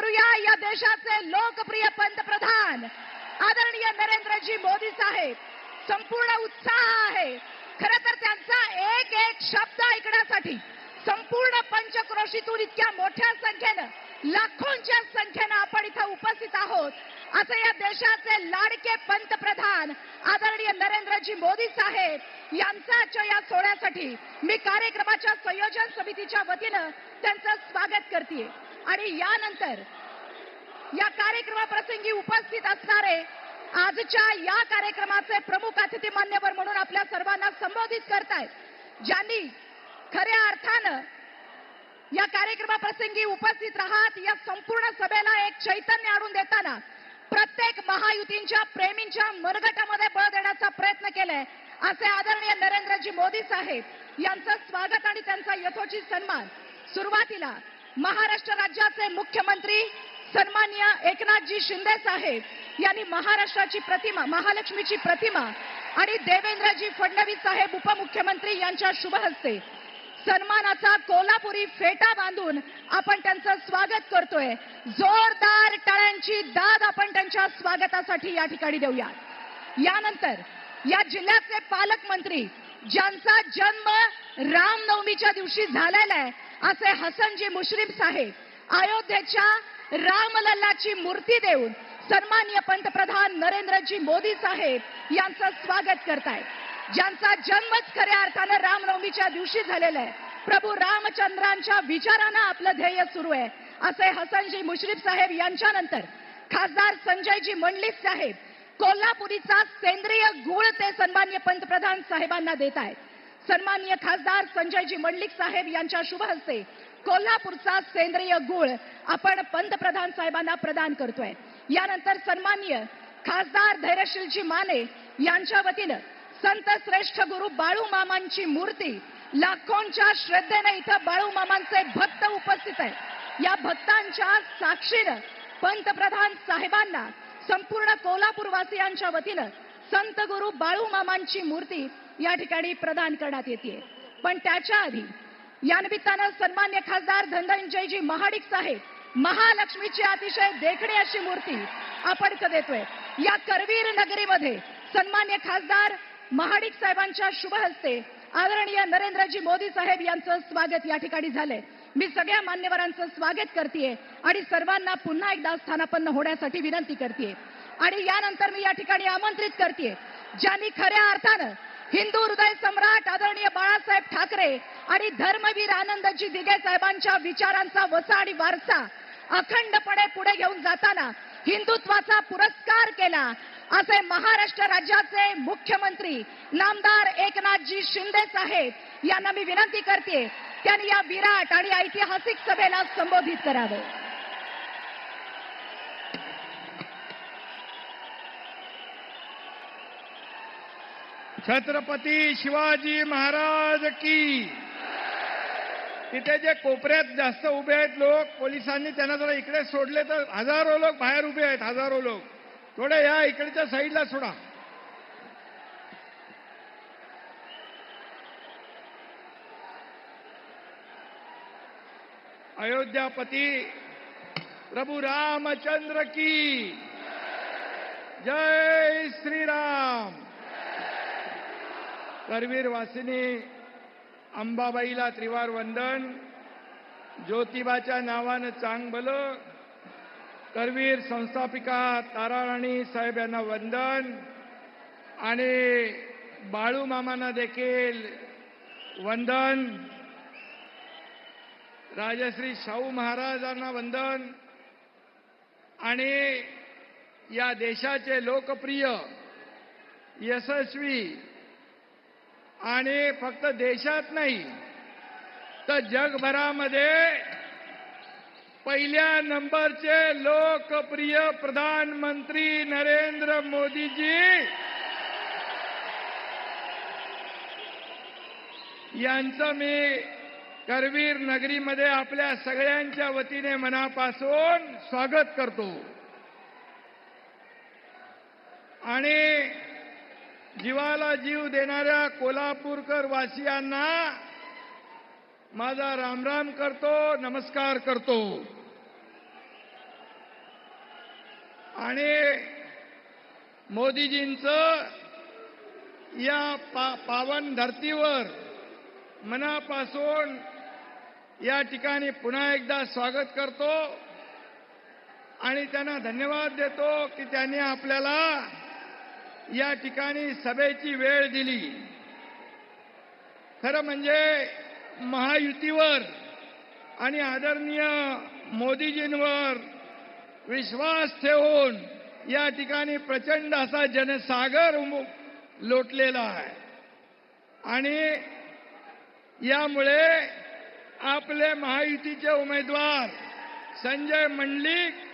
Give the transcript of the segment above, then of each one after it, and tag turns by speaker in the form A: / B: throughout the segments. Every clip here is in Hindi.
A: करूया या देशाचे लोकप्रिय पंतप्रधान आदरणीय नरेंद्रजी मोदी साहेब. संपूर्ण उत्साह आहे. खरं तर त्यांचा एक एक शब्द ऐकण्यासाठी संपूर्ण पंचक्रोशीतून इतक्या मोठ्या संख्येनं, लाखोंच्या संख्येनं आपण इथं उपस्थित आहोत. असं या देशाचे लाडके पंतप्रधान आदरणीय नरेंद्रजी मोदी साहेब यांचा आजच्या या सोहळ्यासाठी मी कार्यक्रमाच्या संयोजन समितीच्या वतीनं त्यांचं स्वागत करते. आणि यानंतर या कार्यक्रमाप्रसंगी उपस्थित असणारे आजच्या या कार्यक्रमाचे प्रमुख अतिथी मान्यवर म्हणून आपल्या सर्वांना संबोधित करतायत, ज्यांनी खऱ्या अर्थानं या कार्यक्रमाप्रसंगी उपस्थित राहत या संपूर्ण सभेला एक चैतन्य आणून देताना प्रत्येक महायुतींच्या प्रेमींच्या मनगटामध्ये बळ देण्याचा प्रयत्न केलाय असे आदरणीय नरेंद्रजी मोदी साहेब यांचं स्वागत आणि त्यांचा यथोचित सन्मान. सुरुवातीला महाराष्ट्र राज्याचे मुख्यमंत्री सन्माननीय एकनाथजी शिंदे साहेब यांनी महाराष्ट्राची प्रतिमा, महालक्ष्मीची प्रतिमा आणि देवेंद्रजी फडणवीस साहेब उपमुख्यमंत्री यांच्या शुभ हस्ते सन्मानाचा कोल्हापुरी फेटा बांधून आपण त्यांचं स्वागत करतोय. जोरदार टाळ्यांची दाद आपण त्यांच्या स्वागतासाठी या ठिकाणी देऊया. यानंतर या जिल्ह्याचे पालकमंत्री, ज्यांचा जन्म रामनवमीच्या दिवशी झालेला आहे, असे हसनजी मुश्रीफ साहेब अयोध्येच्या रामलल्लाची मूर्ती देऊन सन्माननीय पंतप्रधान नरेंद्रजी मोदी साहेब यांचं स्वागत करतायत. ज्यांचा जन्मच खऱ्या अर्थानं रामनवमीच्या दिवशी झालेला आहे. प्रभू रामचंद्रांच्या विचारानं आपलं ध्येय सुरू आहे असे हसनजी मुश्रीफ साहेब यांच्यानंतर खासदार संजयजी मंडलिक साहेब कोल्हापुरीचा सेंद्रिय गूळ ते सन्माननीय पंतप्रधान साहेबांना देत आहेत. सन्माननीय खासदार संजयजी मंडलिक साहेब यांच्या शुभ हस्ते कोल्हापूरचा सेंद्रिय गूळ आपण पंतप्रधान साहेबांना प्रदान करतोय. यानंतर सन्माननीय खासदार धैर्यशीलजी माने यांच्या वतीनं संत श्रेष्ठ गुरु बाळू मामांची मूर्ती, लाखोंच्या श्रद्धेने इथं बाळू मामांचे भक्त उपस्थित आहेत. या भक्तांच्या साक्षीनं पंतप्रधान साहेबांना संपूर्ण कोल्हापूरवासियांच्या वतीनं संत गुरु बाळू मामांची मूर्ती या ठिकाणी प्रदान करण्यात येते. पण त्याच्या आधी या निमित्तानं सन्मान्य खासदार धनंजयजी महाडिक साहेब महालक्ष्मीची अतिशय देखणी अशी मूर्ती आपण इथं देतोय. या करवीर नगरीमध्ये सन्मान्य खासदार महाडिक साहेबांच्या शुभ हस्ते आदरणीय नरेंद्रजी मोदी साहेब यांचं स्वागत या ठिकाणी झालंय. मी सगळ्या मान्यवरांचं स्वागत करतेय आणि सर्वांना पुन्हा एकदा स्थानापन्न होण्यासाठी विनंती करतेय. आणि यानंतर मी या ठिकाणी आमंत्रित करतेय ज्यांनी खऱ्या अर्थानं हिंदू हृदय सम्राट आदरणीय बाळासाहेब ठाकरे आणि धर्मवीर आनंदजी दिघे साहेबांच्या विचारांचा वसा आणि वारसा अखंडपणे पुढे घेऊन जाताना हिंदुत्वाचा पुरस्कार केला असे महाराष्ट्र राज्याचे मुख्यमंत्री नामदार एकनाथजी शिंदे साहेब यांना मी विनंती करते त्यांनी या विराट आणि ऐतिहासिक सभेला संबोधित करावं.
B: छत्रपती शिवाजी महाराज की. तिथे जे कोपऱ्यात जास्त उभे आहेत लोक, पोलिसांनी त्यांना जरा इकडे सोडले तर हजारो लोक बाहेर उभे आहेत. हजारो लोक थोडे या इकडच्या साईडला सोडा. अयोध्यापती प्रभू रामचंद्र की जय श्रीराम. करवीर वासिनी अंबाबाईला त्रिवार वंदन. ज्योतिबाच्या नावानं चांग भलं. करवीर संस्थापिका ताराराणी साहेब यांना वंदन आणि बाळू मामांना देखील वंदन. राजश्री शाहू महाराजांना वंदन. आणि या देशाचे लोकप्रिय, यशस्वी आणि फक्त देशात नाही तर जगभरामध्ये पहिल्या नंबरचे लोकप्रिय प्रधानमंत्री नरेंद्र मोदीजी यांचं मी करवीर नगरीमध्ये आपल्या सगळ्यांच्या वतीने मनापासून स्वागत करतो. आणि जीवाला जीव देणाऱ्या कोल्हापूरकर वासियांना माझा रामराम करतो, नमस्कार करतो. आणि मोदीजींचं या पावन धर्तीवर मनापासून या ठिकाणी पुन्हा एकदा स्वागत करतो आणि त्यांना धन्यवाद देतो की त्यांनी आपल्याला या ठिकाणी सभेची वेळ दिली. खरं म्हणजे महायुतीवर आणि आदरणीय मोदीजींवर विश्वास ठेवून या ठिकाणी प्रचंड असा जनसागर लोटलेला आहे आणि यामुळे आपले महायुतीचे उमेदवार संजय मंडलिक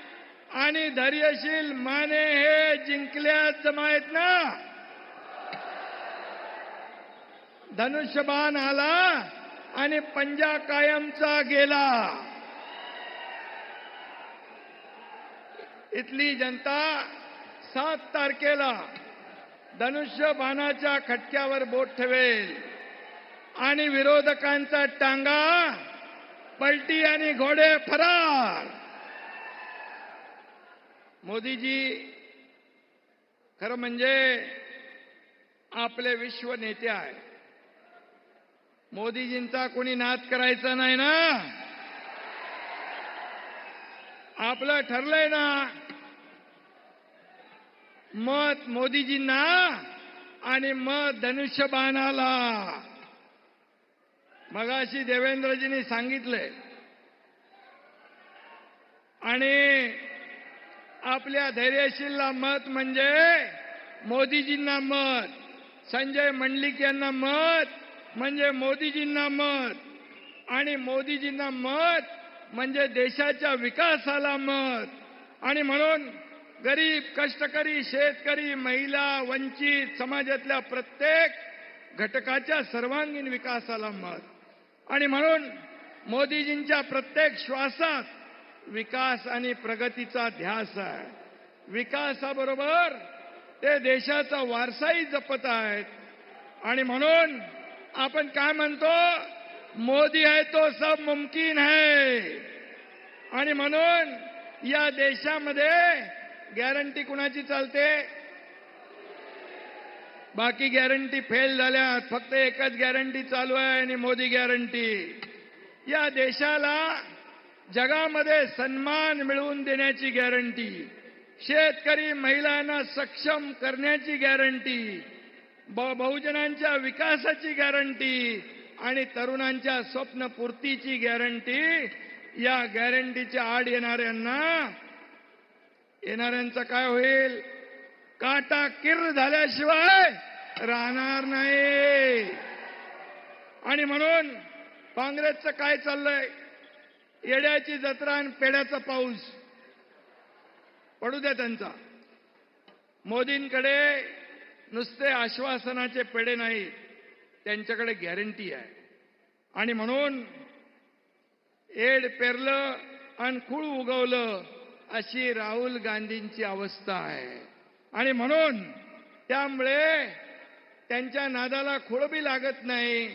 B: आणि धैर्यशील माने हे जिंकल्यात जमा आहेत ना. धनुष्यबाण आला आणि पंजा कायमचा गेला. इथली जनता 7 तारखेला धनुष्यबाणाच्या खटक्यावर बोट ठेवेल आणि विरोधकांचा टांगा पलटी आणि घोडे फरार. मोदीजी खरं म्हणजे आपले विश्व नेते आहे. मोदीजींचा कोणी नाद करायचा नाही ना. आपलं ठरलंय ना, मत मोदीजींना आणि मत धनुष्यबाणाला. मगाशी देवेंद्रजींनी सांगितलंय आणि आपल्या धैर्यशीलला मत म्हणजे मोदीजींना मत, संजय मंडलिक यांना मत म्हणजे मोदीजींना मत आणि मोदीजींना मत म्हणजे देशाच्या विकासाला मत. आणि म्हणून गरीब, कष्टकरी, शेतकरी, महिला, वंचित समाजातल्या प्रत्येक घटकाच्या सर्वांगीण विकासाला मत. आणि म्हणून मोदीजींच्या प्रत्येक श्वासात विकास आणि प्रगतीचा ध्यास आहे. विकासाबरोबर ते देशाचा वारसाही जपत आहेत. आणि म्हणून आपण काय म्हणतो, मोदी है तो सब मुमकिन है. आणि म्हणून या देशामध्ये गॅरंटी कुणाची चालते? बाकी गॅरंटी फेल झाल्यात, फक्त एकच गॅरंटी चालू आहे आणि मोदी गॅरंटी. या देशाला जगामध्ये सन्मान मिळवून देण्याची गॅरंटी, शेतकरी महिलांना सक्षम करण्याची गॅरंटी, बहुजनांच्या विकासाची गॅरंटी आणि तरुणांच्या स्वप्नपूर्तीची गॅरंटी. या गॅरंटीच्या आड येणाऱ्यांचं काय होईल? काटा किर्र झाल्याशिवाय राहणार नाही. आणि म्हणून काँग्रेसचं काय चाललंय? येड्याची जत्रा आणि पेड्याचा पाऊस. पडू द्या त्यांचा. मोदींकडे नुसते आश्वासनाचे पेढे नाहीत, त्यांच्याकडे गॅरंटी आहे. आणि म्हणून एड पेरलं आणि खूळ उगवलं अशी राहुल गांधींची अवस्था आहे. आणि म्हणून त्यामुळे त्यांच्या नादाला खुळबी लागत नाही.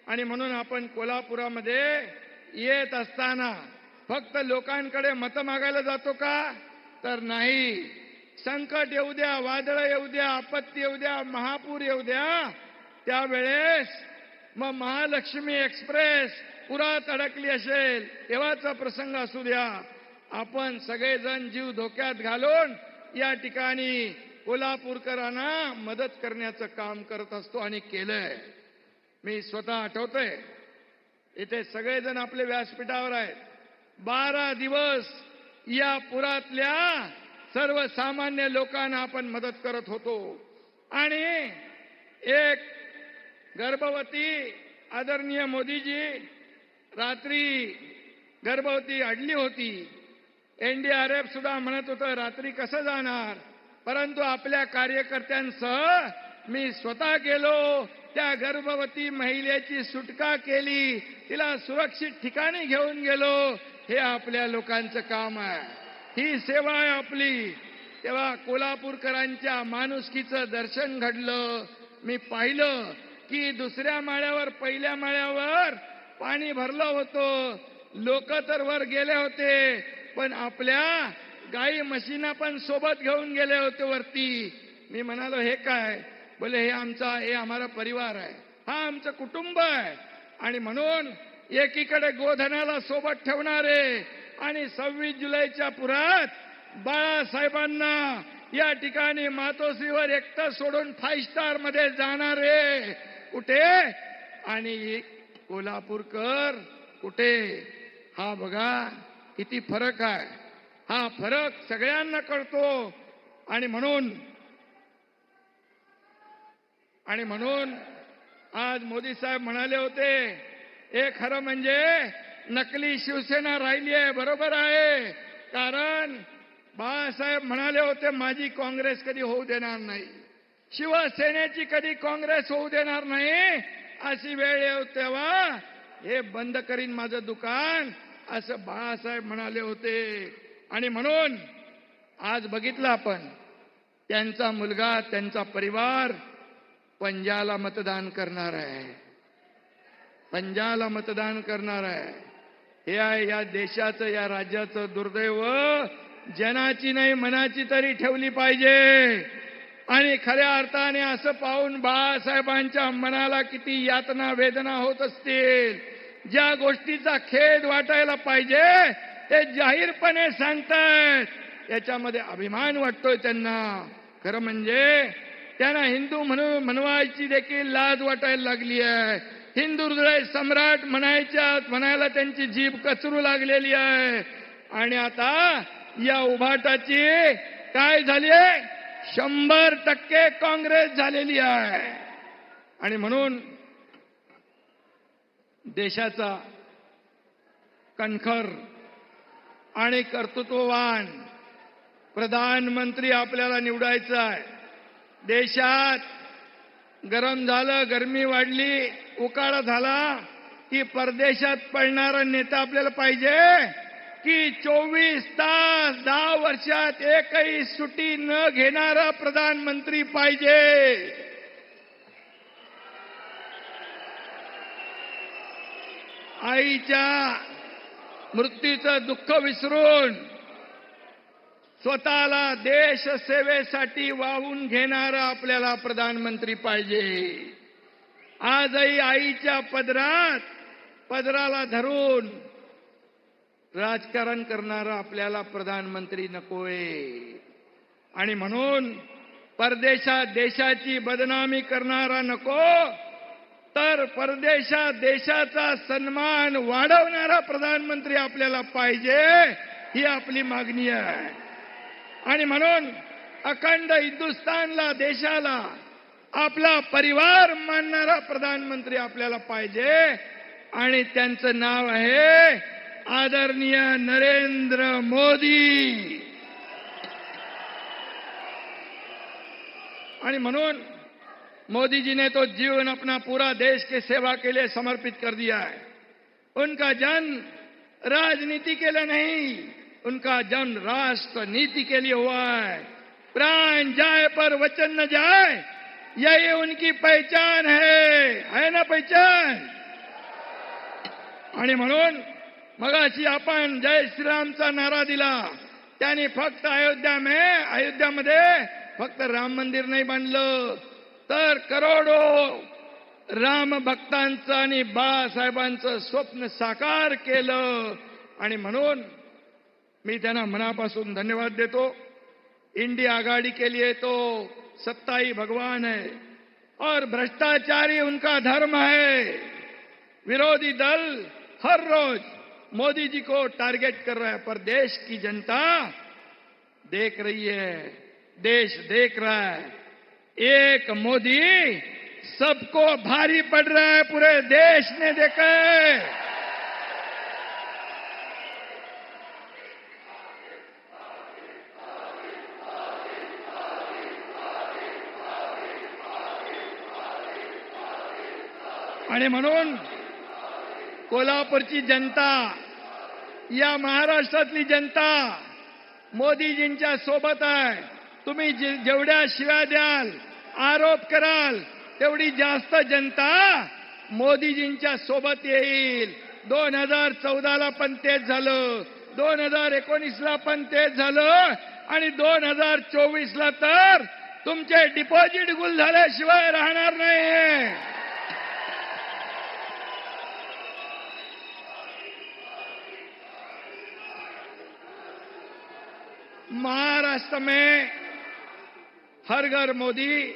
B: आणि म्हणून आपण कोल्हापुरामध्ये येत असताना फक्त लोकांकडे मतं मागायला जातो का? तर नाही. संकट येऊ द्या, वादळ येऊ द्या, आपत्ती येऊ द्या, महापूर येऊ द्या, त्यावेळेस मग महालक्ष्मी एक्सप्रेस पुरात अडकली असेल, तेव्हाचा प्रसंग असू द्या, आपण सगळेजण जीव धोक्यात घालून या ठिकाणी कोल्हापूरकरांना मदत करण्याचं काम करत असतो आणि केलंय. मी स्वतः आठवतोय, इथे सगळेजण आपले व्यासपीठावर आहेत. 12 दिवस या पुरातल्या सर्वसामान्य लोकांना आपण मदत करत होतो. आणि एक गर्भवती आदरणीय मोदीजी रात्री गर्भवती अडली होती. एनडीआरएफ सुद्धा म्हणत होतं रात्री कसं जाणार, परंतु आपल्या कार्यकर्त्यांसह मी स्वतः गेलो, त्या गर्भवती महिलेची सुटका केली, तिला सुरक्षित ठिकाणी घेऊन गेलो. हे आपल्या लोकांचं काम आहे, ही सेवा आहे आपली. तेव्हा कोल्हापूरकरांच्या माणुसकीचं दर्शन घडलं. मी पाहिलं की दुसऱ्या माळ्यावर, पहिल्या माळ्यावर पाणी भरलं होतं, लोक तर वर गेले होते, पण आपल्या गाई म्हशींना पण सोबत घेऊन गेले होते वरती. मी म्हणालो हे काय? बोले हे आम्हाला परिवार आहे, हा आमचं कुटुंब आहे. आणि म्हणून एकीकडे गोधनाला सोबत ठेवणारे आणि 26 जुलैच्या पुरात बाळासाहेबांना या ठिकाणी मातोश्रीवर एकटं सोडून 5 स्टार मध्ये जाणारे कुठे आणि कोल्हापूरकर कुठे? हा बघा किती फरक आहे. हा फरक सगळ्यांना कळतो. आणि म्हणून आज मोदी साहेब म्हणाले होते, हे खरं म्हणजे नकली शिवसेना राहिली आहे. बरोबर आहे, कारण बाळासाहेब म्हणाले होते माझी काँग्रेस कधी होऊ देणार नाही, शिवसेनेची कधी काँग्रेस होऊ देणार नाही. अशी वेळ येऊ तेव्हा हे बंद करीन माझं दुकान, असं बाळासाहेब म्हणाले होते. आणि म्हणून आज बघितलं आपण, त्यांचा मुलगा त्यांचा परिवार पंजाला मतदान करणार आहे, पंजाला मतदान करणार आहे. हे आहे या देशाचं, या राज्याचं दुर्दैव. जनाची नाही मनाची तरी ठेवली पाहिजे. आणि खऱ्या अर्थाने असं पाहून बाळासाहेबांच्या मनाला किती यातना वेदना होत असतील. ज्या गोष्टीचा खेद वाटायला पाहिजे ते जाहीरपणे सांगतायत, याच्यामध्ये अभिमान वाटतोय त्यांना. खरं म्हणजे त्यांना हिंदू म्हणवायची देखील लाज वाटायला लागली आहे. हिंदू हृदय सम्राट म्हणायला त्यांची जीभ कचरू लागलेली आहे. आणि आता या उभाटाची काय झाली आहे? 100% काँग्रेस झालेली आहे. आणि म्हणून देशाचा कणखर आणि कर्तृत्ववान प्रधानमंत्री आपल्याला निवडायचा आहे. देशात गरम झालं, गरमी वाढली, उकाडा झाला की परदेशात पळणारा नेता आपल्याला पाहिजे की 24 तास 10 वर्षात एकही सुट्टी न घेणारा प्रधानमंत्री पाहिजे. आईच्या मृत्यूचं दुःख विसरून स्वतःला देश सेवेसाठी वाहून घेणारा आपल्याला प्रधानमंत्री पाहिजे. आजही आईच्या पदराला धरून राजकारण करणारा आपल्याला प्रधानमंत्री नकोय. आणि म्हणून परदेशात देशाची बदनामी करणारा नको, तर परदेशात देशाचा सन्मान वाढवणारा प्रधानमंत्री आपल्याला पाहिजे, ही आपली मागणी आहे. आणि म्हणून अखंड हिंदुस्थानला, देशाला आपला परिवार मानणारा प्रधानमंत्री आपल्याला पाहिजे. आणि त्यांचं नाव आहे आदरणीय नरेंद्र मोदी. आणि म्हणून मोदी जी ने तो जीवन अपना पूरा देश के सेवा के लिए समर्पित कर दिया है. उनका जन्म राजनीति के लिए नहीं, उनका जन्म राष्ट्र नीति के लिए हुआ है. प्राण जाए पर वचन न जाए, यही उनकी पहचान है ना पहचान. आणि म्हणून मगाशी आपण जय श्रीरामचा नारा दिला. त्यांनी फक्त अयोध्यामध्ये फक्त राम मंदिर नाही बांधलं, तर करोडो राम भक्तांचं आणि बाळासाहेबांचं स्वप्न साकार केलं. आणि म्हणून मी त्यांना मनापासून धन्यवाद देतो. इंडिया आघाड़ी के लिए तो सत्ता ही भगवान है और भ्रष्टाचारी उनका धर्म है. विरोधी दल हर रोज मोदी जी को टारगेट कर रहा है, पर देश की जनता देख रही है, देश देख रहा है. एक मोदी सबको भारी पड़ रहा है, पूरे देश ने देखा है. आणि म्हणून कोल्हापूरची जनता, या महाराष्ट्रातली जनता मोदीजींच्या सोबत आहे. तुम्ही जेवढ्या शिव्या द्याल, आरोप कराल, तेवढी जास्त जनता मोदीजींच्या सोबत येईल. 2014ला पण तेच झालं. 2019ला पण तेच झालं आणि 2024ला तर तुमचे डिपॉझिट गुल झाल्याशिवाय राहणार नाही. महाराष्ट्र में हर घर मोदी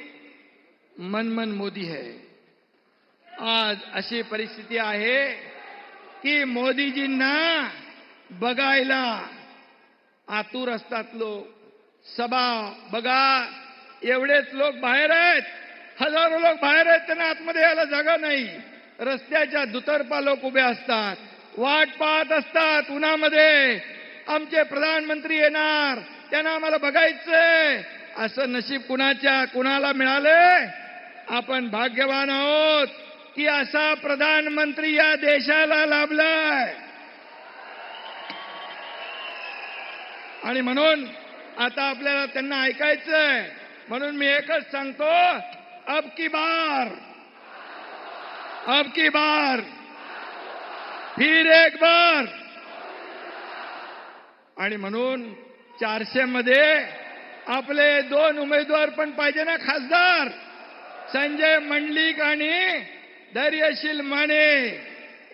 B: मन मन मोदी है. आज अशी परिस्थिती आहे की मोदीजींना बघायला आतुर असतात लोक. सभा बघा, एवढेच लोक बाहेर आहेत, हजारो लोक बाहेर आहेत, त्यांना आतमध्ये यायला जागा नाही. रस्त्याच्या दुतर्फा लोक उभे असतात, वाट पाहत असतात उन्हामध्ये. आमचे प्रधानमंत्री येणार, त्यांना आम्हाला बघायचंय. असं नशीब कुणाला मिळालंय? आपण भाग्यवान आहोत की असा प्रधानमंत्री या देशाला लाभलाय. आणि म्हणून आता आपल्याला त्यांना ऐकायचंय. म्हणून मी एकच सांगतो, अब की बार फिर एक बार. आणि म्हणून 400 मध्ये आपले 2 उमेदवार पण पाहिजे ना खासदार, संजय मंडलिक आणि धैर्यशील माने.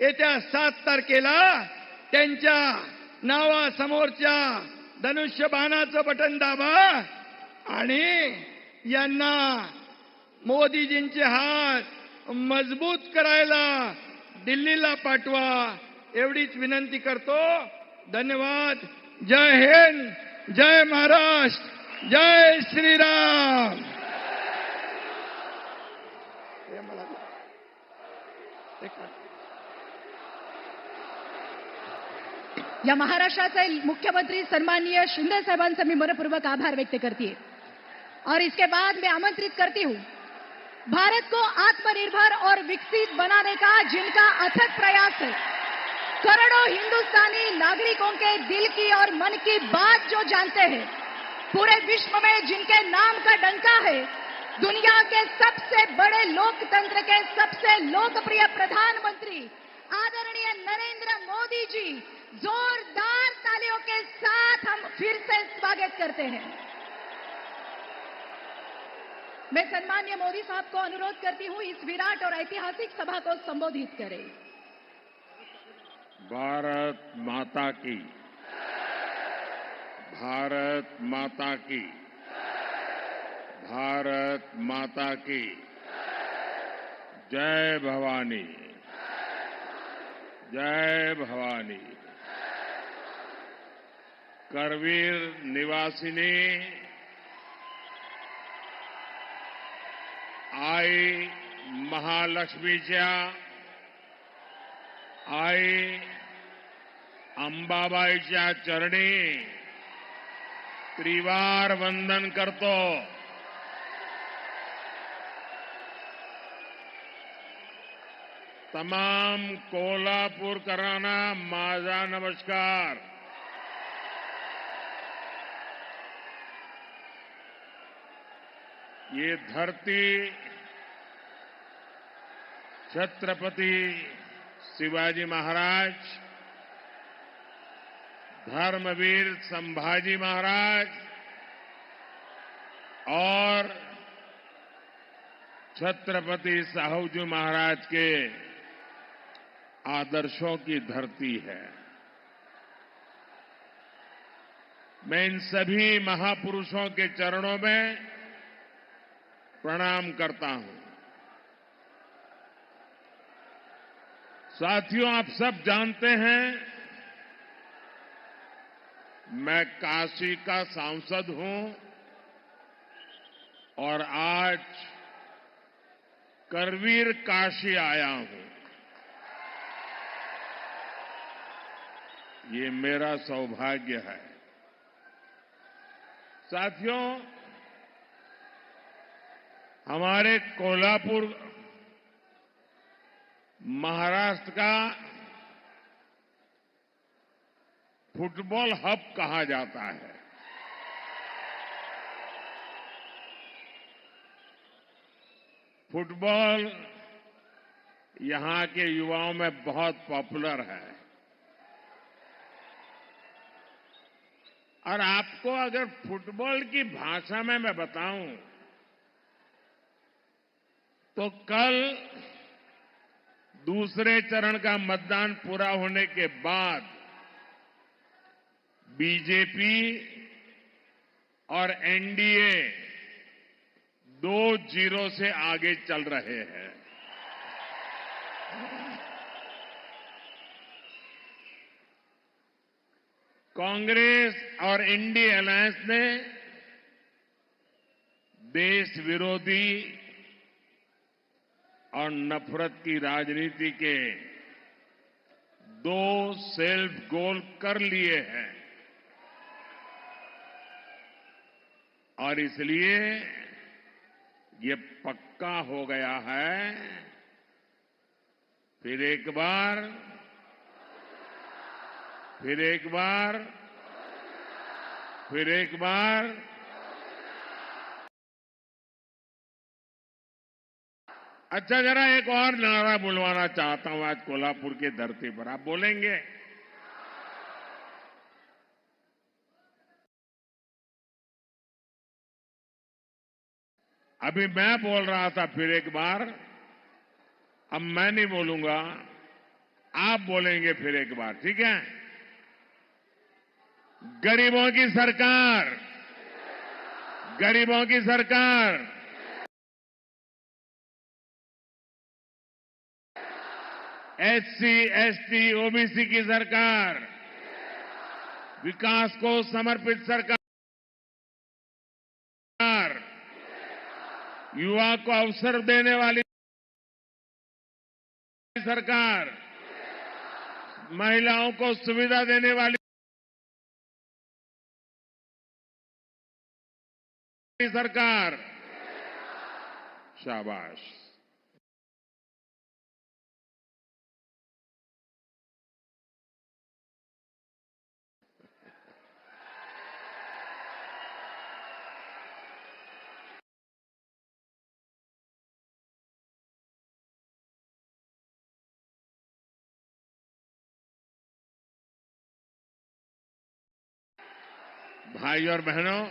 B: येत्या 7 तारखेला त्यांच्या नावासमोरच्या धनुष्यबाणाचं बटन दाबा आणि यांना मोदीजींचे हात मजबूत करायला दिल्लीला पाठवा, एवढीच विनंती करतो. धन्यवाद. जय हिंद, जय महाराष्ट्र, जय श्रीराम.
A: या महाराष्ट्राचे मुख्यमंत्री सन्माननीय शिंदे साहेबांचा मी मनपूर्वक आभार व्यक्त करती हूँ. और इसके बाद मैं आमंत्रित करती हूँ भारत को आत्मनिर्भर और विकसित बनाने का जिनका अथक प्रयास है, करोड़ों हिंदुस्तानी नागरिकों के दिल की और मन की बात जो जानते हैं, पूरे विश्व में जिनके नाम का डंका है, दुनिया के सबसे बड़े लोकतंत्र के सबसे लोकप्रिय प्रधानमंत्री आदरणीय नरेंद्र मोदी जी, जोरदार तालियों के साथ हम फिर से स्वागत करते हैं. मैं सम्माननीय मोदी साहब को अनुरोध करती हूं इस विराट और ऐतिहासिक सभा को संबोधित करें.
C: भारत माता की, भारत माता की, भारत माता की जय भवानी, जय भवानी. करवीर निवासिनी आई महालक्ष्मीच्या, आई अंबाबाईच्या चरणी त्रिवार वंदन करतो. तमाम कोल्हापूरकरांना माझा नमस्कार. ये धरती छत्रपति शिवाजी महाराज, धर्मवीर संभाजी महाराज और छत्रपति साहूजी महाराज के आदर्शों की धरती है. मैं इन सभी महापुरुषों के चरणों में प्रणाम करता हूं. साथियों, आप सब जानते हैं मैं काशी का सांसद हूं और आज करवीर काशी आया हूं. ये मेरा सौभाग्य है. साथियों, हमारे कोल्हापुर महाराष्ट्र का फुटबॉल हब कहा जाता है. फुटबॉल यहां के युवाओं में बहुत पॉपुलर है. और आपको अगर फुटबॉल की भाषा में मैं बताऊं तो कल दूसरे चरण का मतदान पूरा होने के बाद बीजेपी और एनडीए 2-0 से आगे चल रहे हैं। कांग्रेस और इंडी अलायंस ने देश विरोधी और नफरत की राजनीति के 2 सेल्फ गोल कर लिए हैं और इसलिए ये पक्का हो गया है फिर एक बार अच्छा, जरा एक और नारा बुलवाना चाहता हूं आज कोल्हापुर की धरती पर। आप बोलेंगे? अभी मैं बोल रहा था फिर एक बार, अब मैं नहीं बोलूंगा, आप बोलेंगे फिर एक बार, ठीक है? गरीबों की सरकार, गरीबों की सरकार, एससी, एसटी, ओबीसी की सरकार, विकास को समर्पित सरकार, युवा को अवसर देने वाली सरकार, महिलाओं को सुविधा देने वाली सरकार। शाबाश। भाई और बहनों,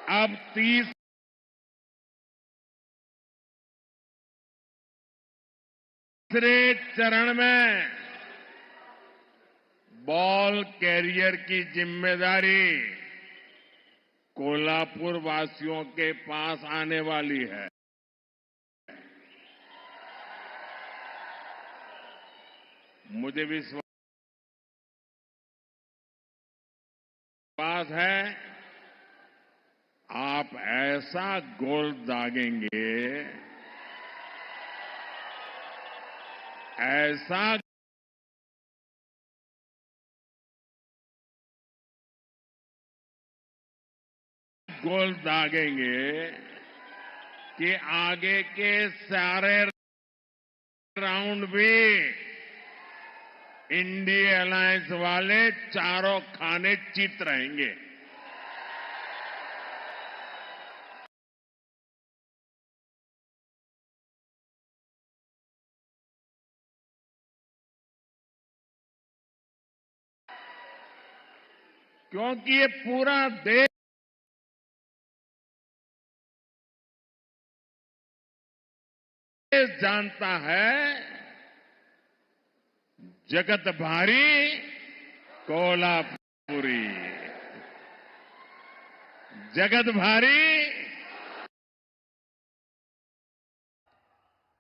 C: अब तीसरे चरण में बॉल कैरियर की जिम्मेदारी कोल्हापुर वासियों के पास आने वाली है। मुझे विश्वास है आप ऐसा गोल दागेंगे, ऐसा गोल दागेंगे कि आगे के सारे राउंड भी इंडिया अलायंस वाले चारों खाने चित रहेंगे। क्योंकि ये पूरा देश जानता है जगत भारी कोल्हापुरी, जगत भारी।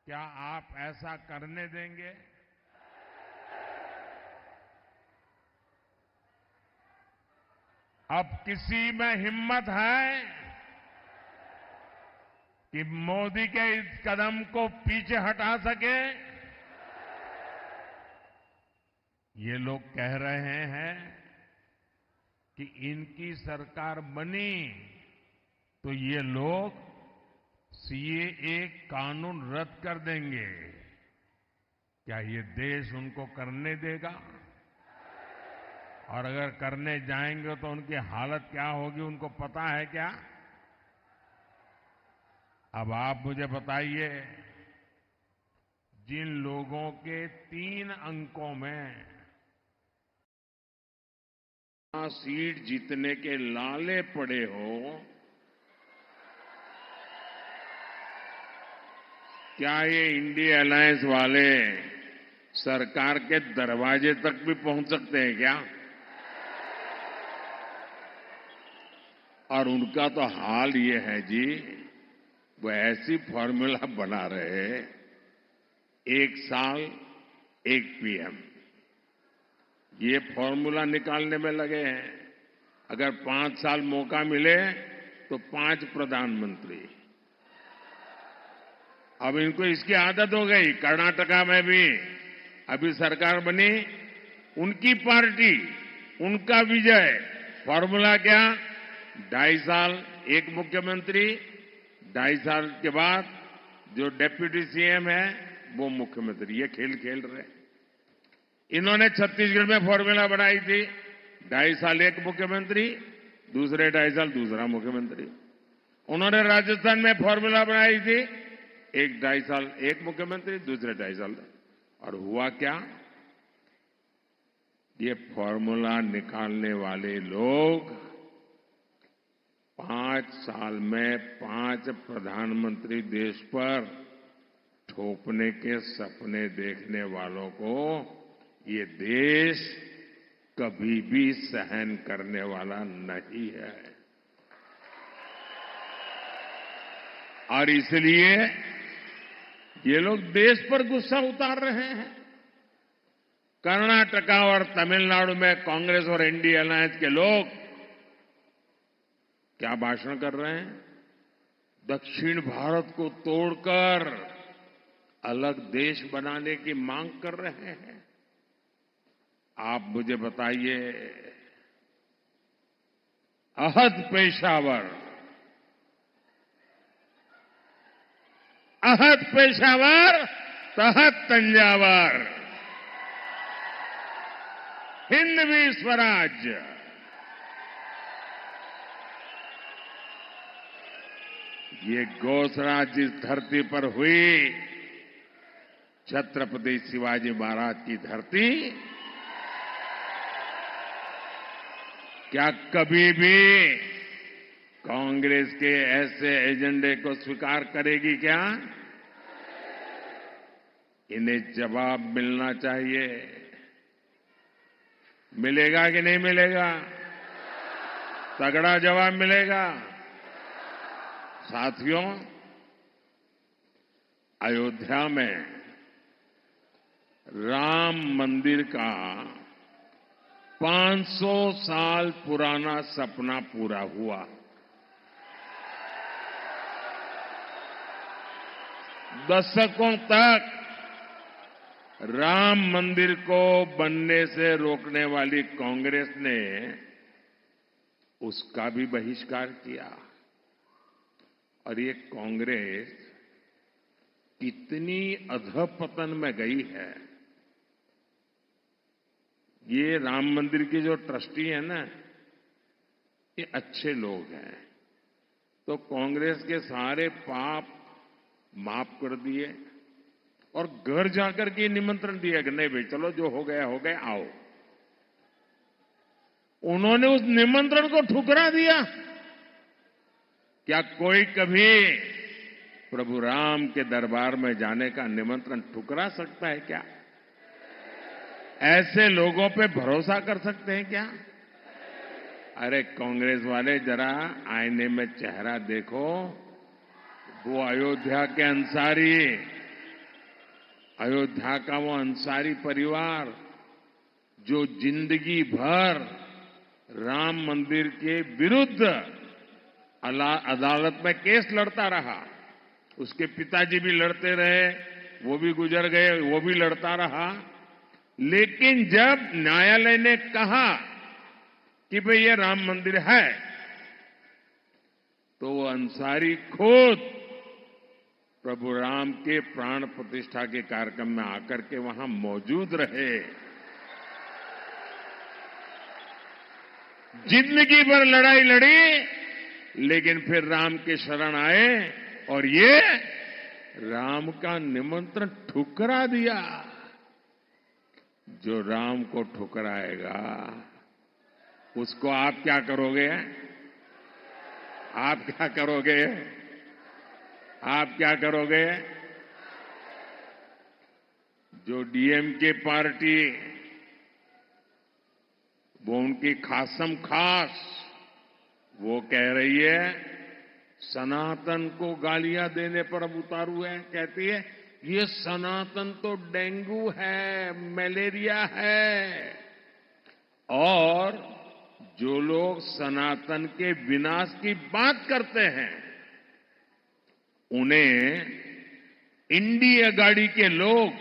C: क्या आप ऐसा करने देंगे? अब किसी में हिम्मत है कि मोदी के इस कदम को पीछे हटा सके? ये लोग कह रहे हैं कि इनकी सरकार बनी तो ये लोग सीएए कानून रद्द कर देंगे। क्या ये देश उनको करने देगा? और अगर करने जाएंगे तो उनकी हालत क्या होगी, उनको पता है क्या? अब आप मुझे बताइए, जिन लोगों के 3 अंकों में सीट जीतने के लाले पड़े हो, क्या ये इंडिया अलायंस वाले सरकार के दरवाजे तक भी पहुंच सकते हैं क्या? और उनका तो हाल ये है जी, वो ऐसी फॉर्मूला बना रहे हैं, 1 साल 1 पीएम, ये फॉर्मूला निकालने में लगे हैं। अगर 5 साल मौका मिले तो 5 प्रधानमंत्री। अब इनको इसकी आदत हो गई। कर्नाटका में भी अभी सरकार बनी, उनकी पार्टी, उनका विजय। फॉर्मूला क्या? 2.5 साल 1 मुख्यमंत्री, 2.5 साल के बाद जो डेप्यूटी सीएम है वो मुख्यमंत्री। ये खेल खेल रहे। इन्होंने छत्तीसगढ़ में फॉर्मूला बनाई थी, 2.5 साल 1 मुख्यमंत्री, दूसरे 2.5 साल दूसरा मुख्यमंत्री। उन्होंने राजस्थान में फॉर्मूला बनाई थी, 2.5 साल 1 मुख्यमंत्री, दूसरे 2.5 साल। और हुआ क्या? ये फॉर्मूला निकालने वाले लोग 5 साल में 5 प्रधानमंत्री देश पर थोपने के सपने देखने वालों को ये देश कभी भी सहन करने वाला नहीं है। और इसलिए ये लोग देश पर गुस्सा उतार रहे हैं। कर्नाटका और तमिलनाडु में कांग्रेस और एनडीए अलायंस के लोग क्या भाषण कर रहे हैं? दक्षिण भारत को तोड़कर अलग देश बनाने की मांग कर रहे हैं। आप मुझे बताइए, अहद पेशावर, अहद पेशावर, तहत तंजावर, हिंदवी स्वराज्य। ये घोषणा जिस धरती पर हुई, छत्रपति शिवाजी महाराज की धरती, क्या कभी भी कांग्रेस के ऐसे एजेंडे को स्वीकार करेगी क्या? इन्हें जवाब मिलना चाहिए। मिलेगा कि नहीं मिलेगा? तगड़ा जवाब मिलेगा। साथियों, अयोध्या में राम मंदिर का 500 साल पुराना सपना पूरा हुआ। दशकों तक राम मंदिर को बनने से रोकने वाली कांग्रेस ने उसका भी बहिष्कार किया। और ये कांग्रेस कितनी अधपतन में गई है। ये राम मंदिर के जो ट्रस्टी है ना, ये अच्छे लोग हैं, तो कांग्रेस के सारे पाप माफ कर दिए और घर जाकर के निमंत्रण दिया कि नहीं भाई चलो, जो हो गया आओ। उन्होंने उस निमंत्रण को ठुकरा दिया। क्या कोई कभी प्रभु राम के दरबार में जाने का निमंत्रण ठुकरा सकता है क्या? ऐसे लोगों पे भरोसा कर सकते हैं क्या? अरे कांग्रेस वाले, जरा आईने में चेहरा देखो। वो अयोध्या के अंसारी, अयोध्या का वो अंसारी परिवार जो जिंदगी भर राम मंदिर के विरुद्ध अदालत में केस लड़ता रहा। उसके पिताजी भी लड़ते रहे, वो भी गुजर गए, वो भी लड़ता रहा। लेकिन जब न्यायालय ने कहा कि भाई ये राम मंदिर है, तो वो अंसारी खुद प्रभु राम के प्राण प्रतिष्ठा के कार्यक्रम में आकर के वहां मौजूद रहे। जिंदगी भर लड़ाई लड़ी, लेकिन फिर राम के शरण आए और ये राम का निमंत्रण ठुकरा दिया। जो राम को ठुकराएगा उसको आप क्या करोगे? आप क्या करोगे? आप क्या करोगे? जो डीएमके पार्टी, वो उनकी खासम खास वो कह रही है, सनातन को गालियां देने पर अब उतारू है। कहती है ये सनातन तो डेंगू है, मलेरिया है। और जो लोग सनातन के विनाश की बात करते हैं उन्हें इंडी अगाड़ी के लोग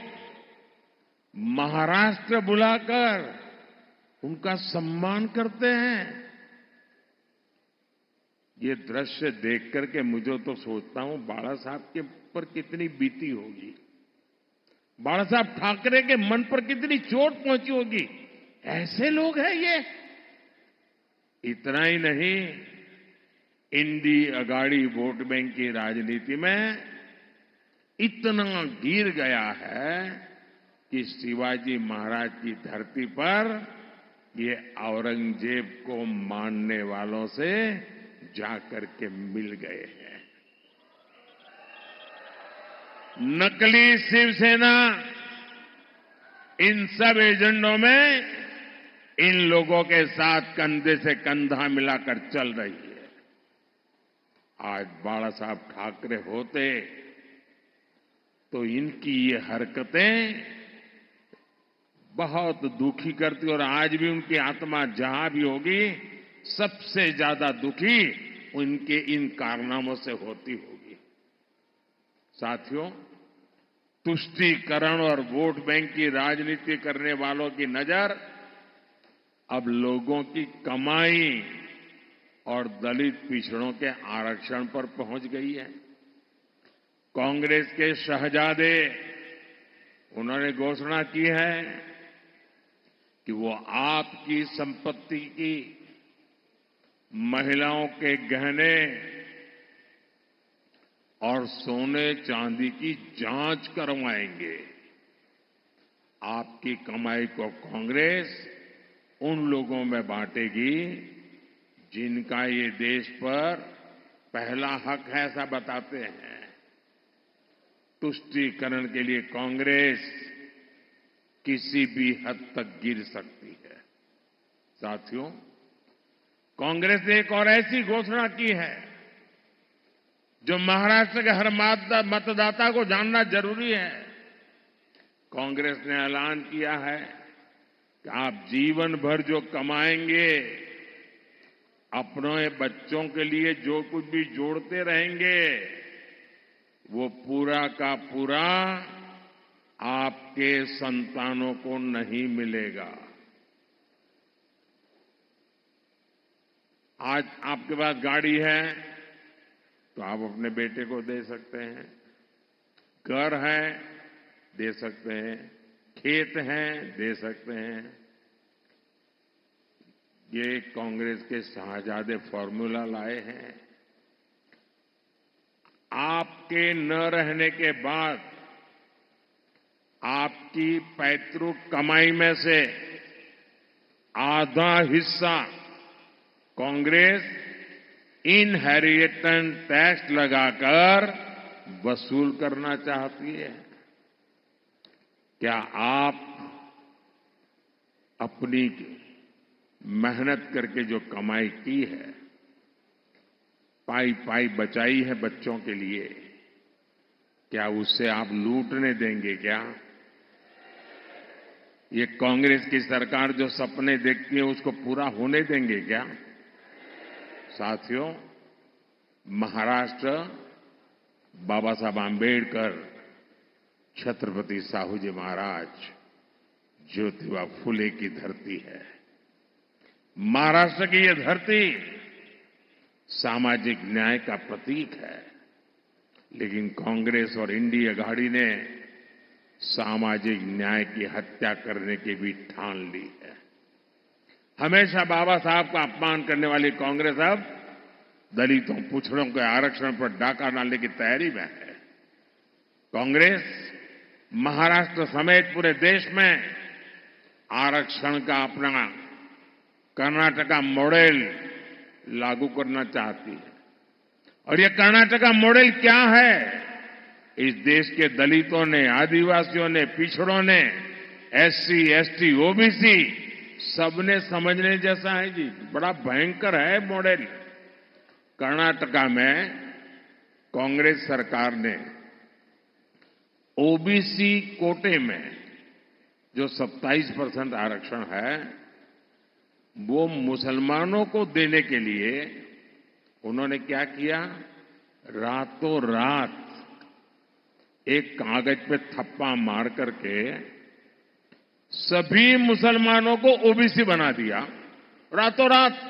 C: महाराष्ट्र बुलाकर उनका सम्मान करते हैं। ये दृश्य देख करके मुझे तो सोचता हूं बाला साहब के पर कितनी बीती होगी, बाला साहब ठाकरे के मन पर कितनी चोट पहुंची होगी। ऐसे लोग हैं ये। इतना ही नहीं, इंडी अगाड़ी वोट बैंक की राजनीति में इतना गिर गया है कि शिवाजी महाराज की धरती पर ये औरंगजेब को मानने वालों से जाकर के मिल गए हैं। नकली शिवसेना इन सब एजेंडों में इन लोगों के साथ कंधे से कंधा मिलाकर चल रही है। आज बाला साहब ठाकरे होते तो इनकी ये हरकतें बहुत दुखी करती, और आज भी उनकी आत्मा जहां भी होगी सबसे ज्यादा दुखी उनके इन कारनामों से होती होगी। साथियों, तुष्टीकरण और वोट बैंक की राजनीति करने वालों की नजर अब लोगों की कमाई और दलित पिछड़ों के आरक्षण पर पहुंच गई है। कांग्रेस के शहजादे, उन्होंने घोषणा की है कि वो आपकी संपत्ति की, महिलाओं के गहने और सोने चांदी की जांच करवाएंगे। आपकी कमाई को कांग्रेस उन लोगों में बांटेगी जिनका ये देश पर पहला हक है, ऐसा बताते हैं। तुष्टीकरण के लिए कांग्रेस किसी भी हद तक गिर सकती है। साथियों, कांग्रेस ने एक और ऐसी घोषणा की है जो महाराष्ट्र के हर मतदाता को जानना जरूरी है। कांग्रेस ने ऐलान किया है कि आप जीवन भर जो कमाएंगे, अपने बच्चों के लिए जो कुछ भी जोड़ते रहेंगे, वो पूरा का पूरा आपके संतानों को नहीं मिलेगा। आज आपके पास गाड़ी है तो आप अपने बेटे को दे सकते हैं, घर है दे सकते हैं, खेत हैं दे सकते हैं। ये कांग्रेस के शहजादे फॉर्मूला लाए हैं। आपके न रहने के बाद आपकी पैतृक कमाई में से आधा हिस्सा कांग्रेस इनहेरिटेंस टैक्स लगाकर वसूल करना चाहती है। क्या आप अपनी मेहनत करके जो कमाई की है, पाई पाई बचाई है बच्चों के लिए, क्या उससे आप लूटने देंगे क्या? ये कांग्रेस की सरकार जो सपने देखती है उसको पूरा होने देंगे क्या? साथियों, महाराष्ट्र बाबा साहब आंबेडकर, छत्रपति साहू जी महाराज, ज्योतिबा फुले की धरती है। महाराष्ट्र की यह धरती सामाजिक न्याय का प्रतीक है। लेकिन कांग्रेस और इंडी अघाड़ी ने सामाजिक न्याय की हत्या करने की भी ठान ली है। हमेशा बाबा साहब का अपमान करने वाली कांग्रेस अब दलितों, पिछड़ों के आरक्षण पर डाका डालने की तैयारी में है। कांग्रेस महाराष्ट्र समेत पूरे देश में आरक्षण का अपना कर्नाटका मॉडल लागू करना चाहती है। और ये कर्नाटका मॉडल क्या है? इस देश के दलितों ने, आदिवासियों ने, पिछड़ों ने, एससी, एसटी, ओबीसी सबने समझने जैसा है जी। बड़ा भयंकर है मॉडल। कर्नाटका में कांग्रेस सरकार ने ओबीसी कोटे में जो 27% आरक्षण है वो मुसलमानों को देने के लिए उन्होंने क्या किया? रातों रात एक कागज पे थप्पा मार करके सभी मुसलमानों को ओबीसी बना दिया रातों रात।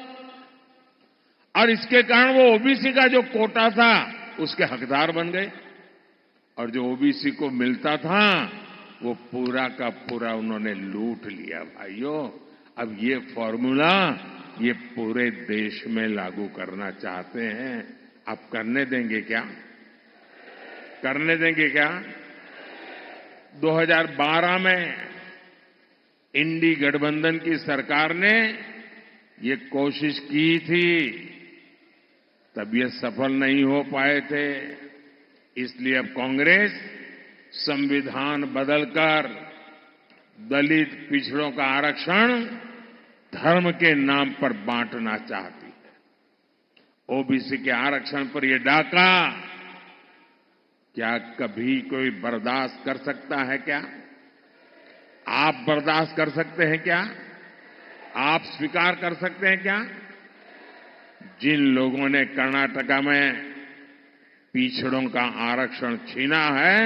C: और इसके कारण वो ओबीसी का जो कोटा था उसके हकदार बन गए और जो ओबीसी को मिलता था वो पूरा का पूरा उन्होंने लूट लिया। भाइयों, अब ये फॉर्मूला ये पूरे देश में लागू करना चाहते हैं। आप करने देंगे क्या? करने देंगे क्या? 2012 में इंडी गठबंधन की सरकार ने ये कोशिश की थी, तब ये सफल नहीं हो पाए थे। इसलिए अब कांग्रेस संविधान बदलकर दलित, पिछड़ों का आरक्षण धर्म के नाम पर बांटना चाहती है। ओबीसी के आरक्षण पर यह डाका क्या कभी कोई बर्दाश्त कर सकता है क्या? आप बर्दाश्त कर सकते हैं क्या? आप स्वीकार कर सकते हैं क्या? जिन लोगों ने कर्नाटका में पिछड़ों का आरक्षण छीना है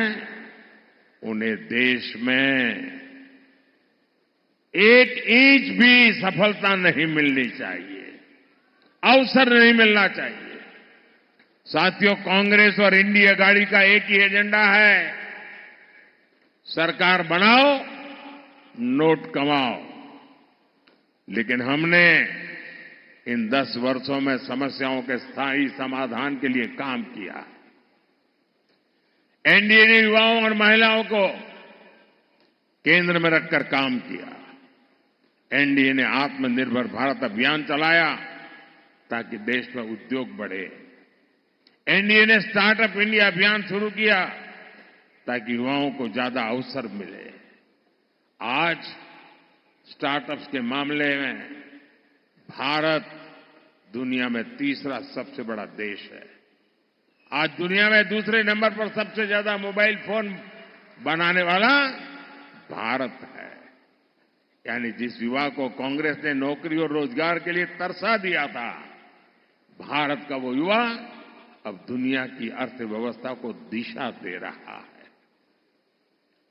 C: उन्हें देश में एक इंच भी सफलता नहीं मिलनी चाहिए, अवसर नहीं मिलना चाहिए। साथियों, कांग्रेस और इंडी अघाड़ी का एक ही एजेंडा है, सरकार बनाओ, नोट कमाओ। लेकिन हमने इन 10 वर्षों में समस्याओं के स्थायी समाधान के लिए काम किया। एनडीए ने युवाओं और महिलाओं को केंद्र में रखकर काम किया। एनडीए ने आत्मनिर्भर भारत अभियान चलाया ताकि देश में उद्योग बढ़े। एनडीए ने स्टार्टअप इंडिया अभियान शुरू किया ताकि युवाओं को ज्यादा अवसर मिले। आज स्टार्टअप्स के मामले में भारत दुनिया में तीसरा सबसे बड़ा देश है। आज दुनिया में दूसरे नंबर पर सबसे ज्यादा मोबाइल फोन बनाने वाला भारत है। यानी जिस युवा को कांग्रेस ने नौकरी और रोजगार के लिए तरसा दिया था, भारत का वो युवा अब दुनिया की अर्थव्यवस्था को दिशा दे रहा है।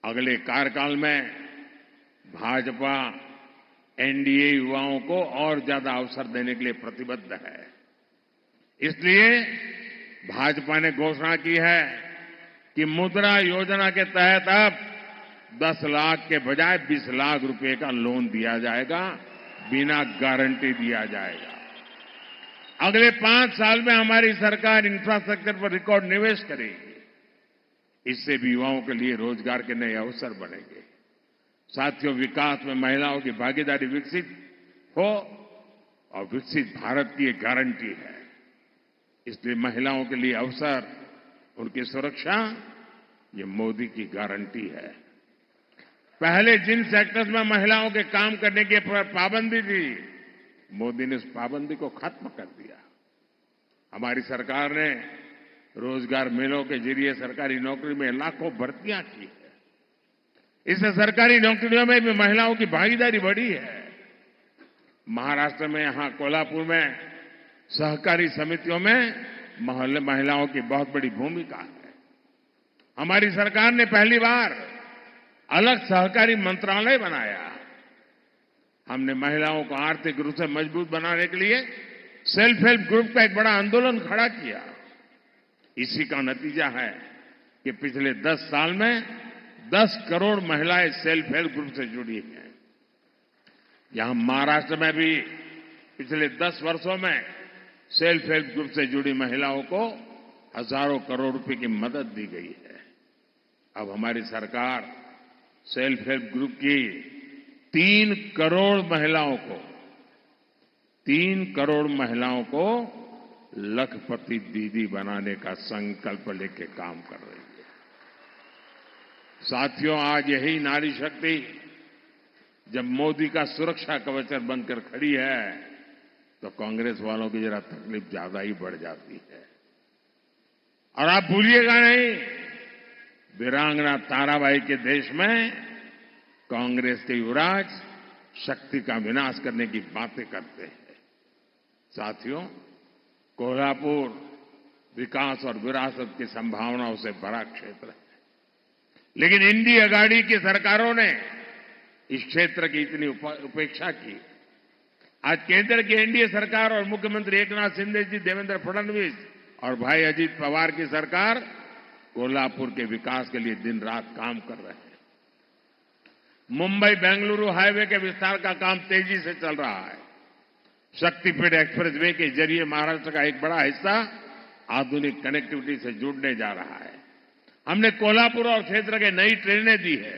C: अगले कार्यकाल में भाजपा एनडीए युवाओं को और ज्यादा अवसर देने के लिए प्रतिबद्ध है। इसलिए भाजपा ने घोषणा की है कि मुद्रा योजना के तहत अब 10 लाख के बजाय 20 लाख रुपए का लोन दिया जाएगा, बिना गारंटी दिया जाएगा। अगले 5 साल में हमारी सरकार इंफ्रास्ट्रक्चर पर रिकॉर्ड निवेश करेगी। इससे भी युवाओं के लिए रोजगार के नए अवसर बनेंगे। साथियों, विकास में महिलाओं की भागीदारी विकसित हो और विकसित भारत की एक गारंटी है। इसलिए महिलाओं के लिए अवसर, उनकी सुरक्षा, ये मोदी की गारंटी है। पहले जिन सेक्टर्स में महिलाओं के काम करने की पाबंदी थी, मोदी ने उस पाबंदी को खत्म कर दिया। हमारी सरकार ने रोजगार मेलों के जरिए सरकारी नौकरी में लाखों भर्तियां की है। इससे सरकारी नौकरियों में भी महिलाओं की भागीदारी बढ़ी है। महाराष्ट्र में, यहां कोल्हापुर में सहकारी समितियों में महिलाओं की बहुत बड़ी भूमिका है। हमारी सरकार ने पहली बार अलग सहकारी मंत्रालय बनाया। हमने महिलाओं को आर्थिक रूप से मजबूत बनाने के लिए सेल्फ हेल्प ग्रुप का एक बड़ा आंदोलन खड़ा किया। इसी का नतीजा है कि पिछले 10 साल में 10 करोड़ महिलाएं सेल्फ हेल्प ग्रुप से जुड़ी हैं। यहां महाराष्ट्र में भी पिछले 10 वर्षों में सेल्फ हेल्प ग्रुप से जुड़ी महिलाओं को हजारों करोड़ रुपए की मदद दी गई है। अब हमारी सरकार सेल्फ हेल्प ग्रुप की 3 करोड़ महिलाओं को लखपति दीदी बनाने का संकल्प लेके काम कर रही है। साथियों, आज यही नारी शक्ति जब मोदी का सुरक्षा कवच बनकर खड़ी है तो कांग्रेस वालों की जरा तकलीफ ज्यादा ही बढ़ जाती है। और आप भूलिएगा नहीं, वीरांगना ताराबाई के देश में कांग्रेस के युवराज शक्ति का विनाश करने की बातें करते हैं। साथियों, कोल्हापुर विकास और विरासत की संभावनाओं से भरा क्षेत्र है, लेकिन इंडिया अघाड़ी की सरकारों ने इस क्षेत्र की इतनी उपेक्षा की। आज केंद्र की एनडीए सरकार और मुख्यमंत्री एकनाथ शिंदे जी, देवेंद्र फडणवीस और भाई अजीत पवार की सरकार कोल्हापुर के विकास के लिए दिन रात काम कर रहे हैं। मुंबई बेंगलुरु हाईवे के विस्तार का काम तेजी से चल रहा है। शक्तिपीठ एक्सप्रेसवे के जरिए महाराष्ट्र का एक बड़ा हिस्सा आधुनिक कनेक्टिविटी से जुड़ने जा रहा है। हमने कोल्हापुर और क्षेत्र के नई ट्रेनें दी है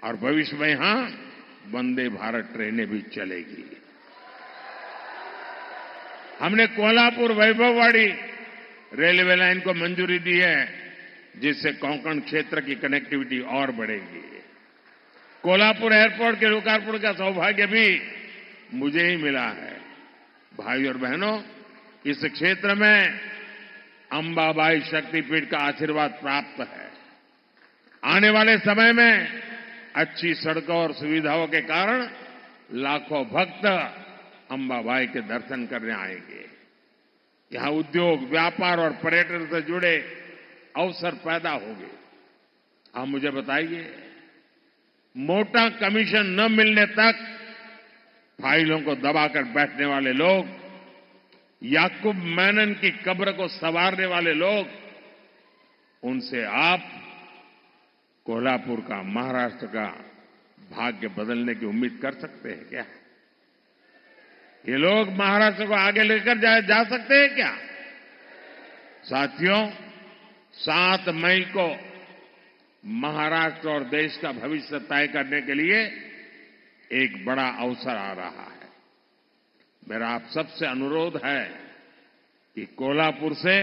C: और भविष्य में यहां वंदे भारत ट्रेनें भी चलेगी। हमने कोल्हापुर वैभववाड़ी रेलवे लाइन को मंजूरी दी है, जिससे कोंकण क्षेत्र की कनेक्टिविटी और बढ़ेगी। कोल्हापुर एयरपोर्ट के लोकार्पण का सौभाग्य भी मुझे ही मिला है। भाई और बहनों, इस क्षेत्र में अंबाबाई शक्तिपीठ का आशीर्वाद प्राप्त है। आने वाले समय में अच्छी सड़कों और सुविधाओं के कारण लाखों भक्त अंबाबाई के दर्शन करने आएंगे। यहां उद्योग, व्यापार और पर्यटन से जुड़े अवसर पैदा होंगे। आप मुझे बताइए, मोटा कमीशन न मिलने तक फाइलों को दबाकर बैठने वाले लोग, याकूब मेनन की कब्र को संवारने वाले लोग, उनसे आप कोल्हापुर का, महाराष्ट्र का भाग्य बदलने की उम्मीद कर सकते हैं क्या? ये लोग महाराष्ट्र को आगे लेकर जा सकते हैं क्या? साथियों, 7 मई को महाराष्ट्र और देश का भविष्य तय करने के लिए एक बड़ा अवसर आ रहा है। मेरा आप सबसे अनुरोध है कि कोल्हापुर से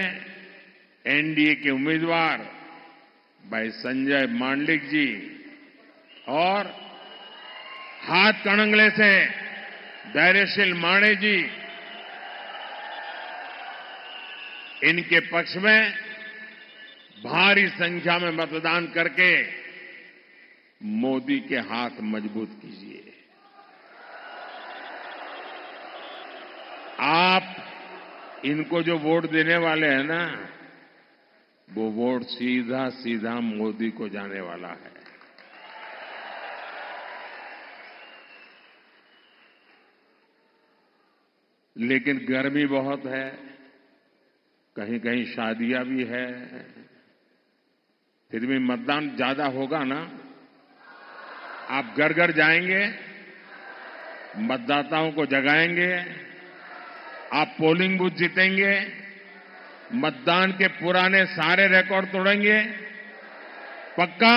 C: एनडीए के उम्मीदवार भाई संजय मांडलिक जी और हाथ कणंगले से धैर्यशील माणे जी, इनके पक्ष में भारी संख्या में मतदान करके मोदी के हाथ मजबूत कीजिए। आप इनको जो वोट देने वाले हैं ना, वो वोट सीधा सीधा मोदी को जाने वाला है। लेकिन गर्मी बहुत है, कहीं कहीं शादियां भी है, फिर भी मतदान ज्यादा होगा ना? आप घर घर जाएंगे, मतदाताओं को जगाएंगे, आप पोलिंग बूथ जीतेंगे, मतदान के पुराने सारे रिकॉर्ड तोड़ेंगे, पक्का?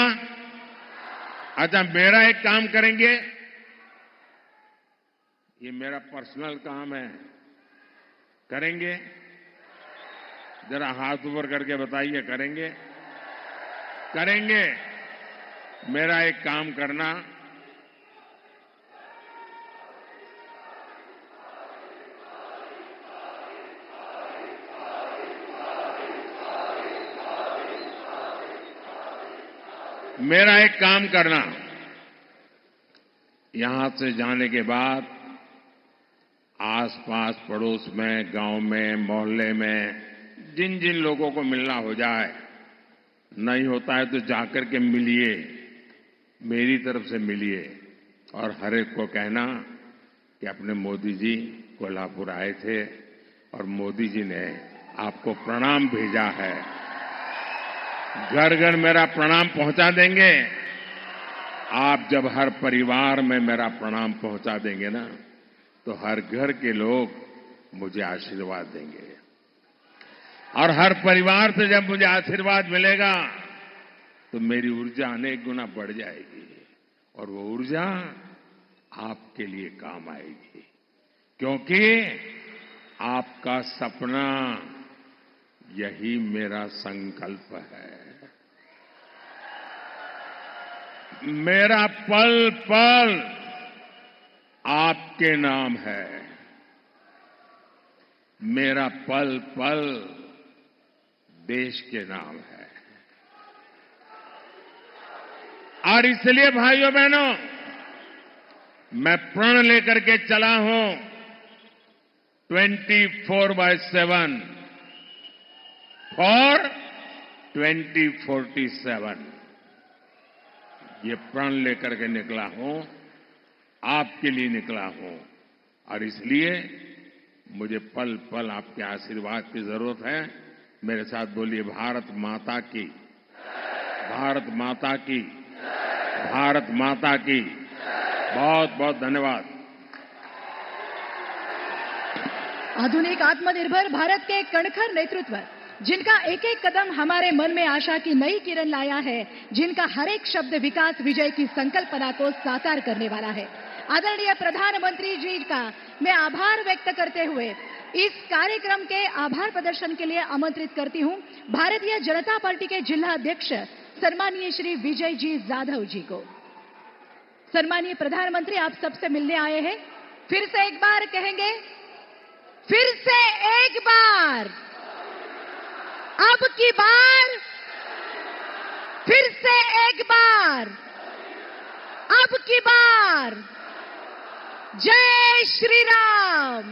C: अच्छा, मेरा एक काम करेंगे, ये मेरा पर्सनल काम है, करेंगे? जरा हाथ ऊपर करके बताइए, करेंगे? करेंगे? मेरा एक काम करना, यहां से जाने के बाद आसपास पड़ोस में, गांव में, मोहल्ले में जिन जिन लोगों को मिलना हो जाए, नहीं होता है तो जाकर के मिलिए, मेरी तरफ से मिलिए और हर एक को कहना कि अपने मोदी जी कोल्हापुर आए थे और मोदी जी ने आपको प्रणाम भेजा है। घर घर मेरा प्रणाम पहुंचा देंगे। आप जब हर परिवार में मेरा प्रणाम पहुंचा देंगे ना, तो हर घर के लोग मुझे आशीर्वाद देंगे। और हर परिवार से जब मुझे आशीर्वाद मिलेगा तो मेरी ऊर्जा अनेक गुना बढ़ जाएगी और वो ऊर्जा आपके लिए काम आएगी, क्योंकि आपका सपना यही मेरा संकल्प है। मेरा पल पल आपके नाम है। मेरा पल पल देश के नाम है। और इसलिए भाइयों बहनों, मैं प्रण लेकर के चला हूं 24/7 फॉर 2047। ये प्रण लेकर के निकला हूं, आपके लिए निकला हूं। और इसलिए मुझे पल पल आपके आशीर्वाद की जरूरत है। मेरे साथ बोलिए, भारत माता की, भारत माता की, भारत माता की। बहुत बहुत धन्यवाद।
A: आधुनिक आत्मनिर्भर भारत के कणखर नेतृत्व, जिनका एक एक कदम हमारे मन में आशा की नई किरण लाया है, जिनका हर एक शब्द विकास विजय की संकल्पना को साकार करने वाला है, आदरणीय प्रधानमंत्री जी का मैं आभार व्यक्त करते हुए इस कार्यक्रम के आभार प्रदर्शन के लिए आमंत्रित करती हूं भारतीय जनता पार्टी के जिला अध्यक्ष सम्मानीय श्री विजय जी जाधव जी को। सम्मानीय प्रधानमंत्री, आप सबसे मिलने आए हैं। फिर से एक बार कहेंगे, फिर से एक बार, अब की बार, फिर से एक बार, अब की बार। जय श्री राम।